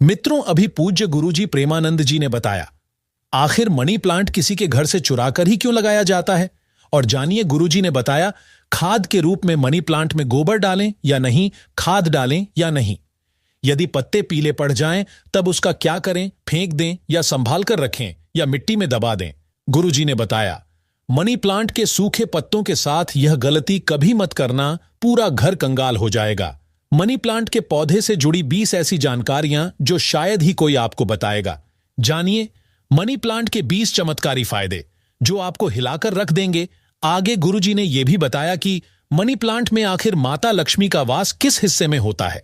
मित्रों, अभी पूज्य गुरुजी प्रेमानंद जी ने बताया, आखिर मनी प्लांट किसी के घर से चुराकर ही क्यों लगाया जाता है। और जानिए, गुरुजी ने बताया, खाद के रूप में मनी प्लांट में गोबर डालें या नहीं, खाद डालें या नहीं, यदि पत्ते पीले पड़ जाएं तब उसका क्या करें, फेंक दें या संभाल कर रखें या मिट्टी में दबा दें। गुरुजी ने बताया, मनी प्लांट के सूखे पत्तों के साथ यह गलती कभी मत करना, पूरा घर कंगाल हो जाएगा। मनी प्लांट के पौधे से जुड़ी 20 ऐसी जानकारियां जो शायद ही कोई आपको बताएगा। जानिए मनी प्लांट के 20 चमत्कारी फायदे जो आपको हिलाकर रख देंगे। आगे गुरुजी ने यह भी बताया कि मनी प्लांट में आखिर माता लक्ष्मी का वास किस हिस्से में होता है,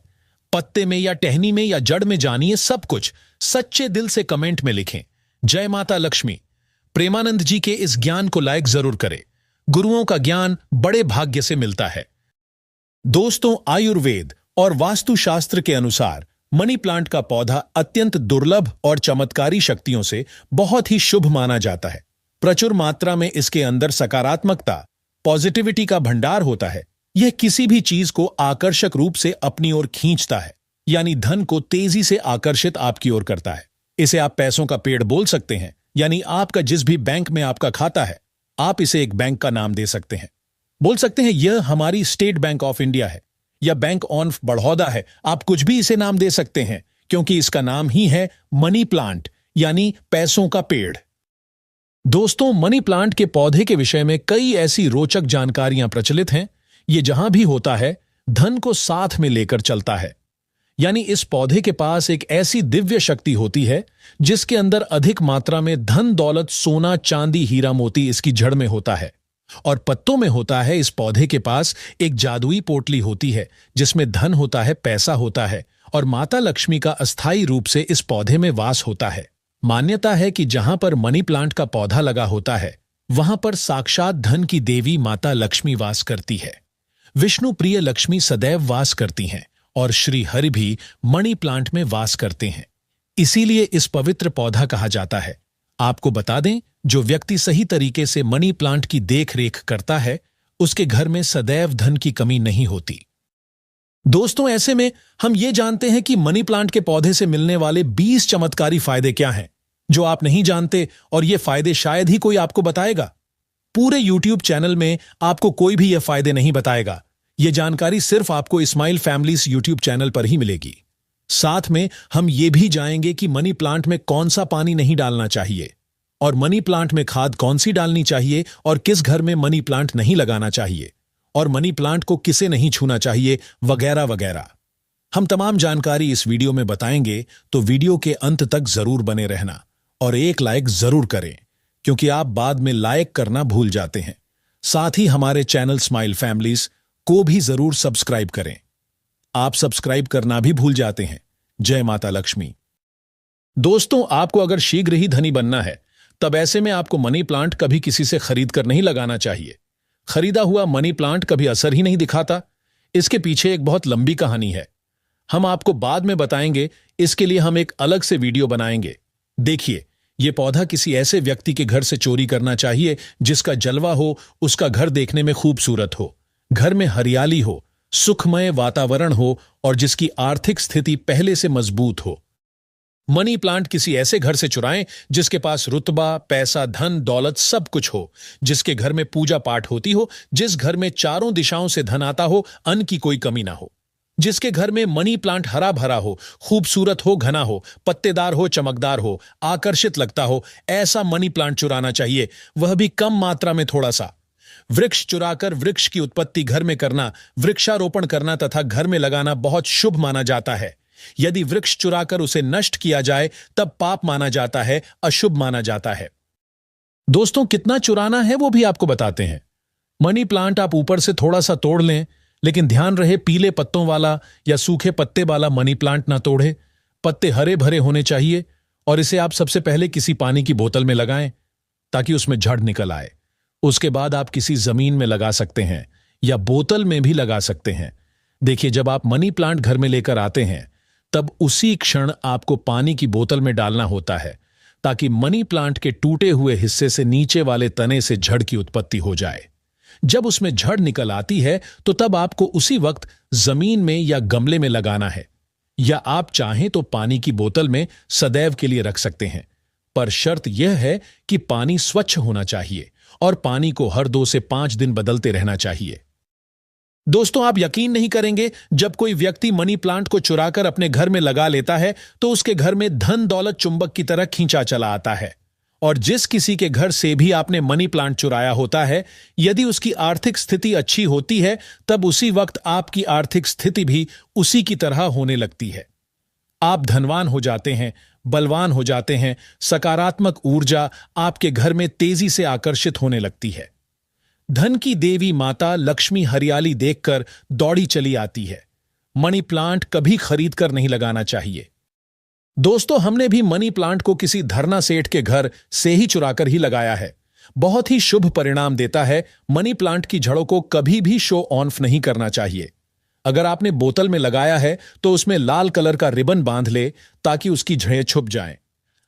पत्ते में या टहनी में या जड़ में। जानिए सब कुछ सच्चे दिल से कमेंट में लिखें, जय माता लक्ष्मी। प्रेमानंद जी के इस ज्ञान को लाइक जरूर करें। गुरुओं का ज्ञान बड़े भाग्य से मिलता है। दोस्तों, आयुर्वेद और वास्तुशास्त्र के अनुसार मनी प्लांट का पौधा अत्यंत दुर्लभ और चमत्कारी शक्तियों से बहुत ही शुभ माना जाता है। प्रचुर मात्रा में इसके अंदर सकारात्मकता, पॉजिटिविटी का भंडार होता है। यह किसी भी चीज को आकर्षक रूप से अपनी ओर खींचता है, यानी धन को तेजी से आकर्षित आपकी ओर करता है। इसे आप पैसों का पेड़ बोल सकते हैं, यानी आपका जिस भी बैंक में आपका खाता है, आप इसे एक बैंक का नाम दे सकते हैं। बोल सकते हैं यह हमारी स्टेट बैंक ऑफ इंडिया है या बैंक ऑफ बड़ौदा है। आप कुछ भी इसे नाम दे सकते हैं, क्योंकि इसका नाम ही है मनी प्लांट, यानी पैसों का पेड़। दोस्तों, मनी प्लांट के पौधे के विषय में कई ऐसी रोचक जानकारियां प्रचलित हैं। ये जहां भी होता है, धन को साथ में लेकर चलता है। यानी इस पौधे के पास एक ऐसी दिव्य शक्ति होती है जिसके अंदर अधिक मात्रा में धन दौलत, सोना चांदी, हीरा मोती इसकी जड़ में होता है। और पत्तों में होता है, इस पौधे के पास एक जादुई पोटली होती है जिसमें धन होता है, पैसा होता है, और माता लक्ष्मी का अस्थायी रूप से इस पौधे में वास होता है। मान्यता है कि जहां पर मनी प्लांट का पौधा लगा होता है, वहां पर साक्षात धन की देवी माता लक्ष्मी वास करती है। विष्णु प्रिय लक्ष्मी सदैव वास करती हैं और श्री हरि भी मनी प्लांट में वास करते हैं। इसीलिए इस पवित्र पौधा कहा जाता है। आपको बता दें, जो व्यक्ति सही तरीके से मनी प्लांट की देख रेख करता है, उसके घर में सदैव धन की कमी नहीं होती। दोस्तों, ऐसे में हम ये जानते हैं कि मनी प्लांट के पौधे से मिलने वाले 20 चमत्कारी फायदे क्या हैं, जो आप नहीं जानते, और ये फायदे शायद ही कोई आपको बताएगा। पूरे YouTube चैनल में आपको कोई भी ये फायदे नहीं बताएगा। ये जानकारी सिर्फ आपको इस्माइल फैमिलीज YouTube चैनल पर ही मिलेगी। साथ में हम ये भी जानेंगे कि मनी प्लांट में कौन सा पानी नहीं डालना चाहिए, और मनी प्लांट में खाद कौन सी डालनी चाहिए, और किस घर में मनी प्लांट नहीं लगाना चाहिए, और मनी प्लांट को किसे नहीं छूना चाहिए, वगैरह वगैरह। हम तमाम जानकारी इस वीडियो में बताएंगे, तो वीडियो के अंत तक जरूर बने रहना और एक लाइक जरूर करें, क्योंकि आप बाद में लाइक करना भूल जाते हैं। साथ ही हमारे चैनल स्माइल फैमिलीज को भी जरूर सब्सक्राइब करें। आप सब्सक्राइब करना भी भूल जाते हैं। जय माता लक्ष्मी। दोस्तों, आपको अगर शीघ्र ही धनी बनना है, तब ऐसे में आपको मनी प्लांट कभी किसी से खरीद कर नहीं लगाना चाहिए। खरीदा हुआ मनी प्लांट कभी असर ही नहीं दिखाता। इसके पीछे एक बहुत लंबी कहानी है, हम आपको बाद में बताएंगे। इसके लिए हम एक अलग से वीडियो बनाएंगे। देखिए, यह पौधा किसी ऐसे व्यक्ति के घर से चोरी करना चाहिए जिसका जलवा हो, उसका घर देखने में खूबसूरत हो, घर में हरियाली हो, सुखमय वातावरण हो, और जिसकी आर्थिक स्थिति पहले से मजबूत हो। मनी प्लांट किसी ऐसे घर से चुराएं जिसके पास रुतबा, पैसा, धन दौलत सब कुछ हो, जिसके घर में पूजा पाठ होती हो, जिस घर में चारों दिशाओं से धन आता हो, अन्न की कोई कमी ना हो, जिसके घर में मनी प्लांट हरा भरा हो, खूबसूरत हो, घना हो, पत्तेदार हो, चमकदार हो, आकर्षित लगता हो। ऐसा मनी प्लांट चुराना चाहिए, वह भी कम मात्रा में थोड़ा सा। वृक्ष चुराकर वृक्ष की उत्पत्ति घर में करना, वृक्षारोपण करना तथा घर में लगाना बहुत शुभ माना जाता है। यदि वृक्ष चुराकर उसे नष्ट किया जाए तब पाप माना जाता है, अशुभ माना जाता है। दोस्तों, कितना चुराना है वो भी आपको बताते हैं। मनी प्लांट आप ऊपर से थोड़ा सा तोड़ लें, लेकिन ध्यान रहे पीले पत्तों वाला या सूखे पत्ते वाला मनी प्लांट ना तोड़े। पत्ते हरे भरे होने चाहिए, और इसे आप सबसे पहले किसी पानी की बोतल में लगाएं ताकि उसमें झड़ निकल आए। उसके बाद आप किसी जमीन में लगा सकते हैं या बोतल में भी लगा सकते हैं। देखिए, जब आप मनी प्लांट घर में लेकर आते हैं, तब उसी क्षण आपको पानी की बोतल में डालना होता है, ताकि मनी प्लांट के टूटे हुए हिस्से से नीचे वाले तने से झड़ की उत्पत्ति हो जाए। जब उसमें झड़ निकल आती है, तो तब आपको उसी वक्त जमीन में या गमले में लगाना है। या आप चाहें तो पानी की बोतल में सदैव के लिए रख सकते हैं, पर शर्त यह है कि पानी स्वच्छ होना चाहिए और पानी को हर 2 से 5 दिन बदलते रहना चाहिए। दोस्तों, आप यकीन नहीं करेंगे, जब कोई व्यक्ति मनी प्लांट को चुराकर अपने घर में लगा लेता है तो उसके घर में धन दौलत चुंबक की तरह खींचा चला आता है। और जिस किसी के घर से भी आपने मनी प्लांट चुराया होता है, यदि उसकी आर्थिक स्थिति अच्छी होती है तब उसी वक्त आपकी आर्थिक स्थिति भी उसी की तरह होने लगती है। आप धनवान हो जाते हैं, बलवान हो जाते हैं, सकारात्मक ऊर्जा आपके घर में तेजी से आकर्षित होने लगती है। धन की देवी माता लक्ष्मी हरियाली देखकर दौड़ी चली आती है। मनी प्लांट कभी खरीद कर नहीं लगाना चाहिए। दोस्तों, हमने भी मनी प्लांट को किसी धरना सेठ के घर से ही चुराकर ही लगाया है। बहुत ही शुभ परिणाम देता है। मनी प्लांट की जड़ों को कभी भी शो ऑफ नहीं करना चाहिए। अगर आपने बोतल में लगाया है तो उसमें लाल कलर का रिबन बांध ले ताकि उसकी जड़ें छुप जाएं।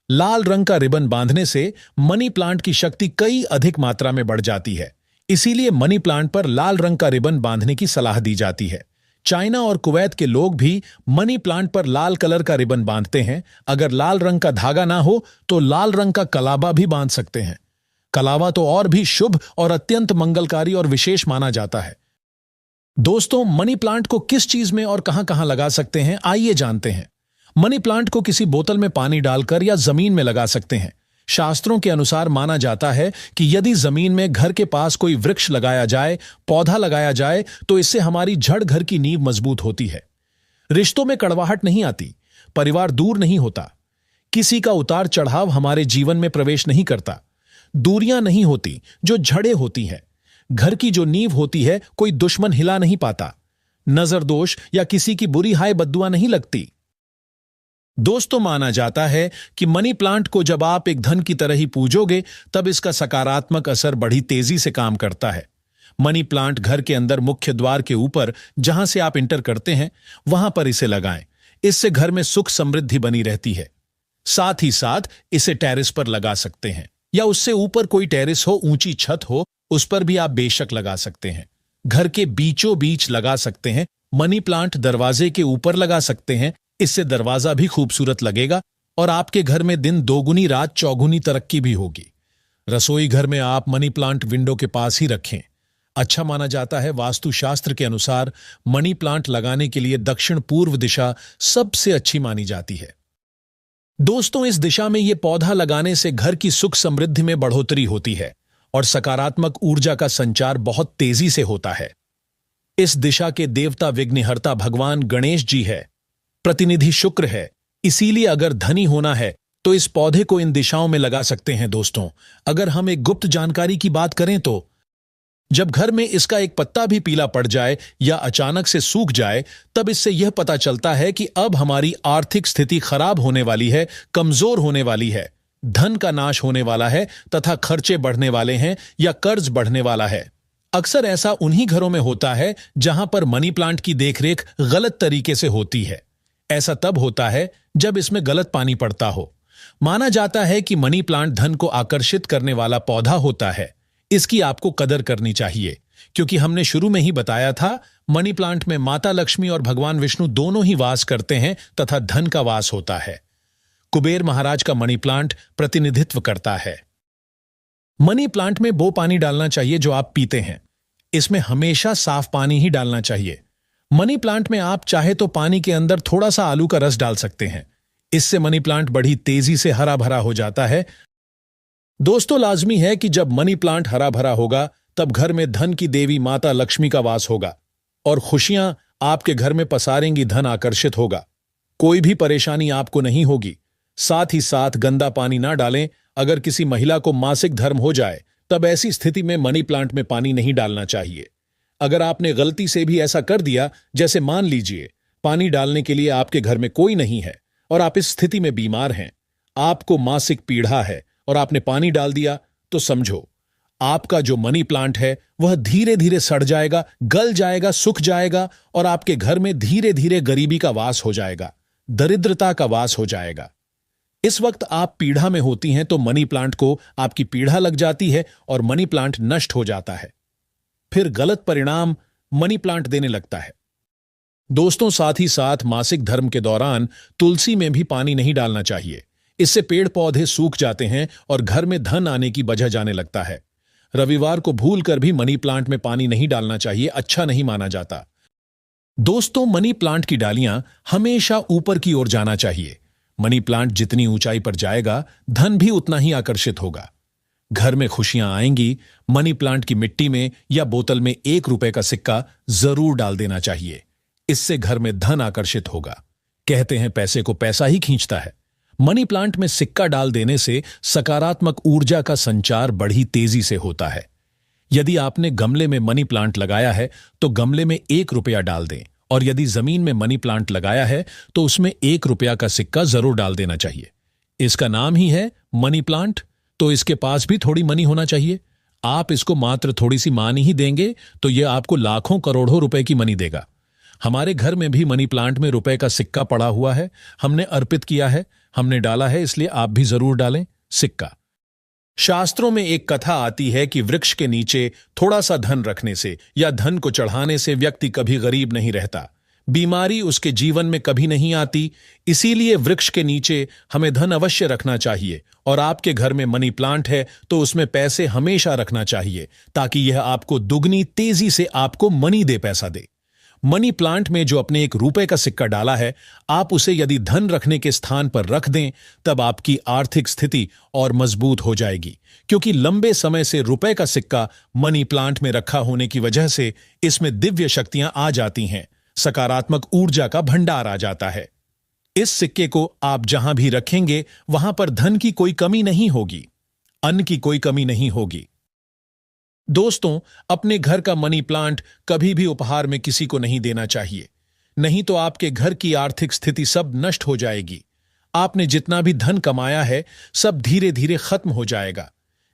लाल रंग का रिबन बांधने से मनी प्लांट की शक्ति कई अधिक मात्रा में बढ़ जाती है। इसीलिए मनी प्लांट पर लाल रंग का रिबन बांधने की सलाह दी जाती है। चाइना और कुवैत के लोग भी मनी प्लांट पर लाल कलर का रिबन बांधते हैं। अगर लाल रंग का धागा ना हो तो लाल रंग का कलावा भी बांध सकते हैं। कलावा तो और भी शुभ और अत्यंत मंगलकारी और विशेष माना जाता है। दोस्तों, मनी प्लांट को किस चीज में और कहां कहां लगा सकते हैं, आइए जानते हैं। मनी प्लांट को किसी बोतल में पानी डालकर या जमीन में लगा सकते हैं। शास्त्रों के अनुसार माना जाता है कि यदि जमीन में घर के पास कोई वृक्ष लगाया जाए, पौधा लगाया जाए, तो इससे हमारी जड़ घर की नींव मजबूत होती है। रिश्तों में कड़वाहट नहीं आती, परिवार दूर नहीं होता, किसी का उतार चढ़ाव हमारे जीवन में प्रवेश नहीं करता, दूरियां नहीं होती जो जड़ें होती हैं। घर की जो नींव होती है कोई दुश्मन हिला नहीं पाता, नजर दोष या किसी की बुरी हाय बद्दुआ नहीं लगती। दोस्तों, माना जाता है कि मनी प्लांट को जब आप एक धन की तरह ही पूजोगे तब इसका सकारात्मक असर बड़ी तेजी से काम करता है। मनी प्लांट घर के अंदर मुख्य द्वार के ऊपर जहां से आप इंटर करते हैं वहां पर इसे लगाएं। इससे घर में सुख समृद्धि बनी रहती है। साथ ही साथ इसे टेरेस पर लगा सकते हैं या उससे ऊपर कोई टेरेस हो, ऊंची छत हो, उस पर भी आप बेशक लगा सकते हैं। घर के बीचों बीच लगा सकते हैं। मनी प्लांट दरवाजे के ऊपर लगा सकते हैं। इससे दरवाजा भी खूबसूरत लगेगा और आपके घर में दिन दोगुनी रात चौगुनी तरक्की भी होगी। रसोई घर में आप मनी प्लांट विंडो के पास ही रखें। अच्छा माना जाता है। वास्तुशास्त्र के अनुसार मनी प्लांट लगाने के लिए दक्षिण पूर्व दिशा सबसे अच्छी मानी जाती है। दोस्तों, इस दिशा में यह पौधा लगाने से घर की सुख समृद्धि में बढ़ोतरी होती है और सकारात्मक ऊर्जा का संचार बहुत तेजी से होता है। इस दिशा के देवता विघ्नहर्ता भगवान गणेश जी है, प्रतिनिधि शुक्र है। इसीलिए अगर धनी होना है तो इस पौधे को इन दिशाओं में लगा सकते हैं। दोस्तों, अगर हम एक गुप्त जानकारी की बात करें तो जब घर में इसका एक पत्ता भी पीला पड़ जाए या अचानक से सूख जाए, तब इससे यह पता चलता है कि अब हमारी आर्थिक स्थिति खराब होने वाली है, कमजोर होने वाली है, धन का नाश होने वाला है तथा खर्चे बढ़ने वाले हैं या कर्ज बढ़ने वाला है। अक्सर ऐसा उन्हीं घरों में होता है जहां पर मनी प्लांट की देखरेख गलत तरीके से होती है। ऐसा तब होता है जब इसमें गलत पानी पड़ता हो। माना जाता है कि मनी प्लांट धन को आकर्षित करने वाला पौधा होता है। इसकी आपको कदर करनी चाहिए, क्योंकि हमने शुरू में ही बताया था मनी प्लांट में माता लक्ष्मी और भगवान विष्णु दोनों ही वास करते हैं तथा धन का वास होता है। कुबेर महाराज का मनी प्लांट प्रतिनिधित्व करता है। मनी प्लांट में वो पानी डालना चाहिए जो आप पीते हैं। इसमें हमेशा साफ पानी ही डालना चाहिए। मनी प्लांट में आप चाहे तो पानी के अंदर थोड़ा सा आलू का रस डाल सकते हैं। इससे मनी प्लांट बड़ी तेजी से हरा भरा हो जाता है। दोस्तों, लाजमी है कि जब मनी प्लांट हरा भरा होगा तब घर में धन की देवी माता लक्ष्मी का वास होगा और खुशियां आपके घर में पसारेंगी, धन आकर्षित होगा, कोई भी परेशानी आपको नहीं होगी। साथ ही साथ गंदा पानी ना डालें। अगर किसी महिला को मासिक धर्म हो जाए तब ऐसी स्थिति में मनी प्लांट में पानी नहीं डालना चाहिए। अगर आपने गलती से भी ऐसा कर दिया, जैसे मान लीजिए पानी डालने के लिए आपके घर में कोई नहीं है और आप इस स्थिति में बीमार हैं, आपको मासिक पीड़ा है और आपने पानी डाल दिया, तो समझो आपका जो मनी प्लांट है वह धीरे धीरे सड़ जाएगा, गल जाएगा, सूख जाएगा और आपके घर में धीरे धीरे गरीबी का वास हो जाएगा, दरिद्रता का वास हो जाएगा। इस वक्त आप पीड़ा में होती हैं तो मनी प्लांट को आपकी पीड़ा लग जाती है और मनी प्लांट नष्ट हो जाता है। फिर गलत परिणाम मनी प्लांट देने लगता है। दोस्तों, साथ ही साथ मासिक धर्म के दौरान तुलसी में भी पानी नहीं डालना चाहिए। इससे पेड़ पौधे सूख जाते हैं और घर में धन आने की वजह जाने लगता है। रविवार को भूलकर भी मनी प्लांट में पानी नहीं डालना चाहिए, अच्छा नहीं माना जाता। दोस्तों, मनी प्लांट की डालियां हमेशा ऊपर की ओर जाना चाहिए। मनी प्लांट जितनी ऊंचाई पर जाएगा, धन भी उतना ही आकर्षित होगा। घर में खुशियां आएंगी। मनी प्लांट की मिट्टी में या बोतल में 1 रुपए का सिक्का जरूर डाल देना चाहिए। इससे घर में धन आकर्षित होगा। कहते हैं पैसे को पैसा ही खींचता है। मनी प्लांट में सिक्का डाल देने से सकारात्मक ऊर्जा का संचार बड़ी तेजी से होता है। यदि आपने गमले में मनी प्लांट लगाया है तो गमले में 1 रुपया डाल दें, और यदि जमीन में मनी प्लांट लगाया है तो उसमें 1 रुपया का सिक्का जरूर डाल देना चाहिए। इसका नाम ही है मनी प्लांट, तो इसके पास भी थोड़ी मनी होना चाहिए। आप इसको मात्र थोड़ी सी मानी ही देंगे तो यह आपको लाखों करोड़ों रुपए की मनी देगा। हमारे घर में भी मनी प्लांट में रुपए का सिक्का पड़ा हुआ है। हमने अर्पित किया है, हमने डाला है, इसलिए आप भी जरूर डालें सिक्का। शास्त्रों में एक कथा आती है कि वृक्ष के नीचे थोड़ा सा धन रखने से या धन को चढ़ाने से व्यक्ति कभी गरीब नहीं रहता, बीमारी उसके जीवन में कभी नहीं आती। इसीलिए वृक्ष के नीचे हमें धन अवश्य रखना चाहिए। और आपके घर में मनी प्लांट है तो उसमें पैसे हमेशा रखना चाहिए, ताकि यह आपको दुगनी तेजी से आपको मनी दे, पैसा दे। मनी प्लांट में जो अपने 1 रुपए का सिक्का डाला है, आप उसे यदि धन रखने के स्थान पर रख दें, तब आपकी आर्थिक स्थिति और मजबूत हो जाएगी। क्योंकि लंबे समय से रुपए का सिक्का मनी प्लांट में रखा होने की वजह से इसमें दिव्य शक्तियां आ जाती हैं, सकारात्मक ऊर्जा का भंडार आ जाता है। इस सिक्के को आप जहां भी रखेंगे वहां पर धन की कोई कमी नहीं होगी, अन्न की कोई कमी नहीं होगी। दोस्तों, अपने घर का मनी प्लांट कभी भी उपहार में किसी को नहीं देना चाहिए, नहीं तो आपके घर की आर्थिक स्थिति सब नष्ट हो जाएगी। आपने जितना भी धन कमाया है सब धीरे धीरे खत्म हो जाएगा।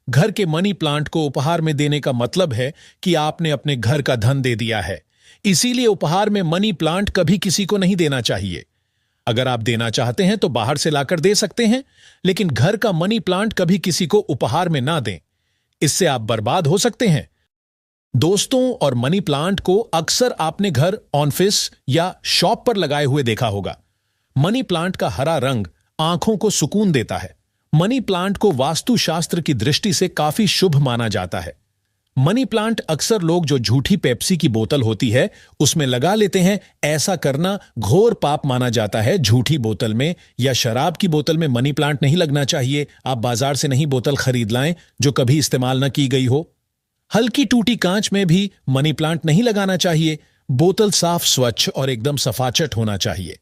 घर के मनी प्लांट को उपहार में देने का मतलब है कि आपने अपने घर का धन दे दिया है। इसीलिए उपहार में मनी प्लांट कभी किसी को नहीं देना चाहिए। अगर आप देना चाहते हैं तो बाहर से लाकर दे सकते हैं, लेकिन घर का मनी प्लांट कभी किसी को उपहार में ना दें, इससे आप बर्बाद हो सकते हैं। दोस्तों, और मनी प्लांट को अक्सर आपने घर, ऑफिस या शॉप पर लगाए हुए देखा होगा। मनी प्लांट का हरा रंग आंखों को सुकून देता है। मनी प्लांट को वास्तुशास्त्र की दृष्टि से काफी शुभ माना जाता है। मनी प्लांट अक्सर लोग जो झूठी पेप्सी की बोतल होती है उसमें लगा लेते हैं। ऐसा करना घोर पाप माना जाता है। झूठी बोतल में या शराब की बोतल में मनी प्लांट नहीं लगना चाहिए। आप बाजार से नहीं बोतल खरीद लाएं जो कभी इस्तेमाल न की गई हो। हल्की टूटी कांच में भी मनी प्लांट नहीं लगाना चाहिए। बोतल साफ, स्वच्छ और एकदम सफाचट होना चाहिए।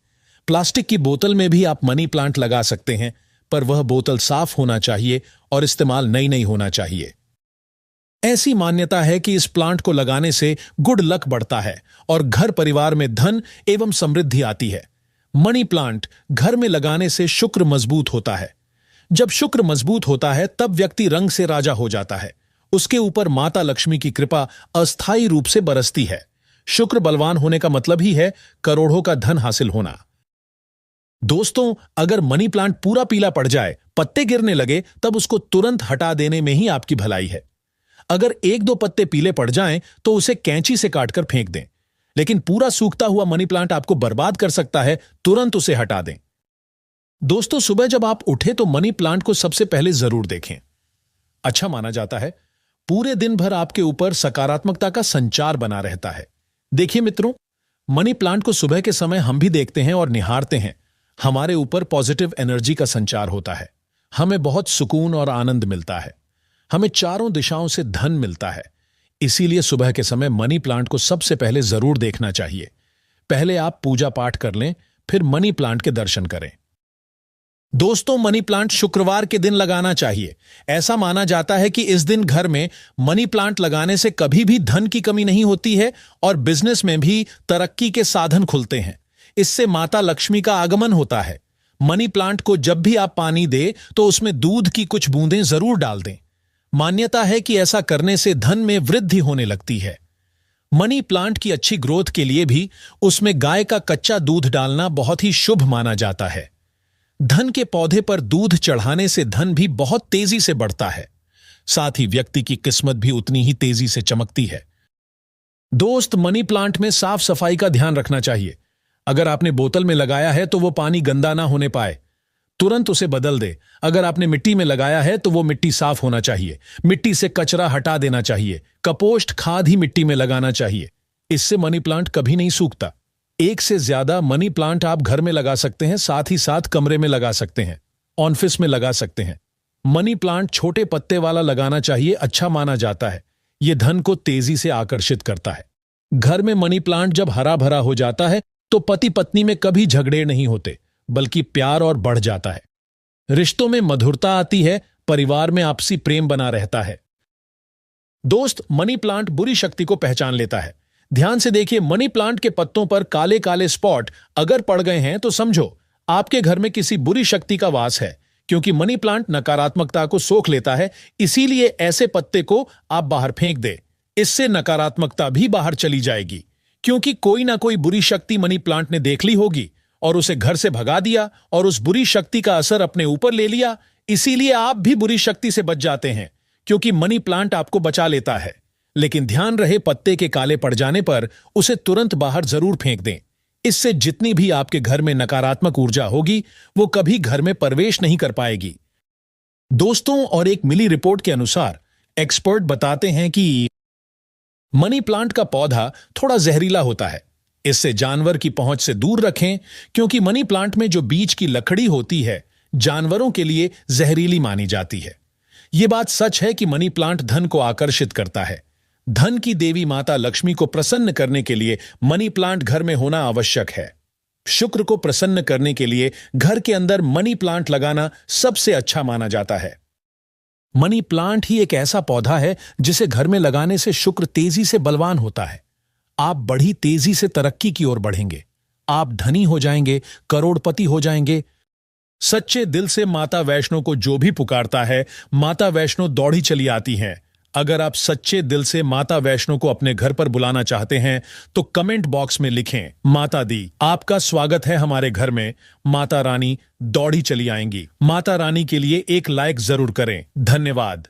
प्लास्टिक की बोतल में भी आप मनी प्लांट लगा सकते हैं, पर वह बोतल साफ होना चाहिए और इस्तेमाल नई नई होना चाहिए। ऐसी मान्यता है कि इस प्लांट को लगाने से गुड लक बढ़ता है और घर परिवार में धन एवं समृद्धि आती है। मनी प्लांट घर में लगाने से शुक्र मजबूत होता है। जब शुक्र मजबूत होता है तब व्यक्ति रंग से राजा हो जाता है। उसके ऊपर माता लक्ष्मी की कृपा अस्थायी रूप से बरसती है। शुक्र बलवान होने का मतलब ही है करोड़ों का धन हासिल होना। दोस्तों, अगर मनी प्लांट पूरा पीला पड़ जाए, पत्ते गिरने लगे, तब उसको तुरंत हटा देने में ही आपकी भलाई है। अगर 1-2 पत्ते पीले पड़ जाएं तो उसे कैंची से काटकर फेंक दें। लेकिन पूरा सूखता हुआ मनी प्लांट आपको बर्बाद कर सकता है, तुरंत उसे हटा दें। दोस्तों, सुबह जब आप उठे तो मनी प्लांट को सबसे पहले जरूर देखें। अच्छा माना जाता है, पूरे दिन भर आपके ऊपर सकारात्मकता का संचार बना रहता है। देखिए मित्रों, मनी प्लांट को सुबह के समय हम भी देखते हैं और निहारते हैं। हमारे ऊपर पॉजिटिव एनर्जी का संचार होता है। हमें बहुत सुकून और आनंद मिलता है। हमें चारों दिशाओं से धन मिलता है। इसीलिए सुबह के समय मनी प्लांट को सबसे पहले जरूर देखना चाहिए। पहले आप पूजा पाठ कर लें, फिर मनी प्लांट के दर्शन करें। दोस्तों, मनी प्लांट शुक्रवार के दिन लगाना चाहिए। ऐसा माना जाता है कि इस दिन घर में मनी प्लांट लगाने से कभी भी धन की कमी नहीं होती है और बिजनेस में भी तरक्की के साधन खुलते हैं। इससे माता लक्ष्मी का आगमन होता है। मनी प्लांट को जब भी आप पानी दें तो उसमें दूध की कुछ बूंदें जरूर डाल दें। मान्यता है कि ऐसा करने से धन में वृद्धि होने लगती है। मनी प्लांट की अच्छी ग्रोथ के लिए भी उसमें गाय का कच्चा दूध डालना बहुत ही शुभ माना जाता है। धन के पौधे पर दूध चढ़ाने से धन भी बहुत तेजी से बढ़ता है। साथ ही व्यक्ति की किस्मत भी उतनी ही तेजी से चमकती है। दोस्त, मनी प्लांट में साफ सफाई का ध्यान रखना चाहिए। अगर आपने बोतल में लगाया है तो वो पानी गंदा ना होने पाए, तुरंत उसे बदल दे। अगर आपने मिट्टी में लगाया है तो वो मिट्टी साफ होना चाहिए। मिट्टी से कचरा हटा देना चाहिए। कपोस्ट खाद ही मिट्टी में लगाना चाहिए। इससे मनी प्लांट कभी नहीं सूखता। एक से ज्यादा मनी प्लांट आप घर में लगा सकते हैं, साथ ही साथ कमरे में लगा सकते हैं, ऑफिस में लगा सकते हैं। मनी प्लांट छोटे पत्ते वाला लगाना चाहिए, अच्छा माना जाता है। यह धन को तेजी से आकर्षित करता है। घर में मनी प्लांट जब हरा भरा हो जाता है तो पति पत्नी में कभी झगड़े नहीं होते, बल्कि प्यार और बढ़ जाता है। रिश्तों में मधुरता आती है, परिवार में आपसी प्रेम बना रहता है। दोस्त, मनी प्लांट बुरी शक्ति को पहचान लेता है। ध्यान से देखिए, मनी प्लांट के पत्तों पर काले काले स्पॉट अगर पड़ गए हैं तो समझो आपके घर में किसी बुरी शक्ति का वास है, क्योंकि मनी प्लांट नकारात्मकता को सोख लेता है। इसीलिए ऐसे पत्ते को आप बाहर फेंक दे। इससे नकारात्मकता भी बाहर चली जाएगी, क्योंकि कोई ना कोई बुरी शक्ति मनी प्लांट ने देख ली होगी और उसे घर से भगा दिया और उस बुरी शक्ति का असर अपने ऊपर ले लिया। इसीलिए आप भी बुरी शक्ति से बच जाते हैं, क्योंकि मनी प्लांट आपको बचा लेता है। लेकिन ध्यान रहे, पत्ते के काले पड़ जाने पर उसे तुरंत बाहर जरूर फेंक दें। इससे जितनी भी आपके घर में नकारात्मक ऊर्जा होगी वो कभी घर में प्रवेश नहीं कर पाएगी। दोस्तों, और एक मिली रिपोर्ट के अनुसार एक्सपर्ट बताते हैं कि मनी प्लांट का पौधा थोड़ा जहरीला होता है। इससे जानवर की पहुंच से दूर रखें, क्योंकि मनी प्लांट में जो बीज की लकड़ी होती है जानवरों के लिए जहरीली मानी जाती है। यह बात सच है कि मनी प्लांट धन को आकर्षित करता है। धन की देवी माता लक्ष्मी को प्रसन्न करने के लिए मनी प्लांट घर में होना आवश्यक है। शुक्र को प्रसन्न करने के लिए घर के अंदर मनी प्लांट लगाना सबसे अच्छा माना जाता है। मनी प्लांट ही एक ऐसा पौधा है जिसे घर में लगाने से शुक्र तेजी से बलवान होता है। आप बड़ी तेजी से तरक्की की ओर बढ़ेंगे। आप धनी हो जाएंगे, करोड़पति हो जाएंगे। सच्चे दिल से माता वैष्णो को जो भी पुकारता है, माता वैष्णो दौड़ी चली आती हैं। अगर आप सच्चे दिल से माता वैष्णो को अपने घर पर बुलाना चाहते हैं तो कमेंट बॉक्स में लिखें, माता दी आपका स्वागत है हमारे घर में। माता रानी दौड़ी चली आएंगी। माता रानी के लिए एक लाइक जरूर करें। धन्यवाद।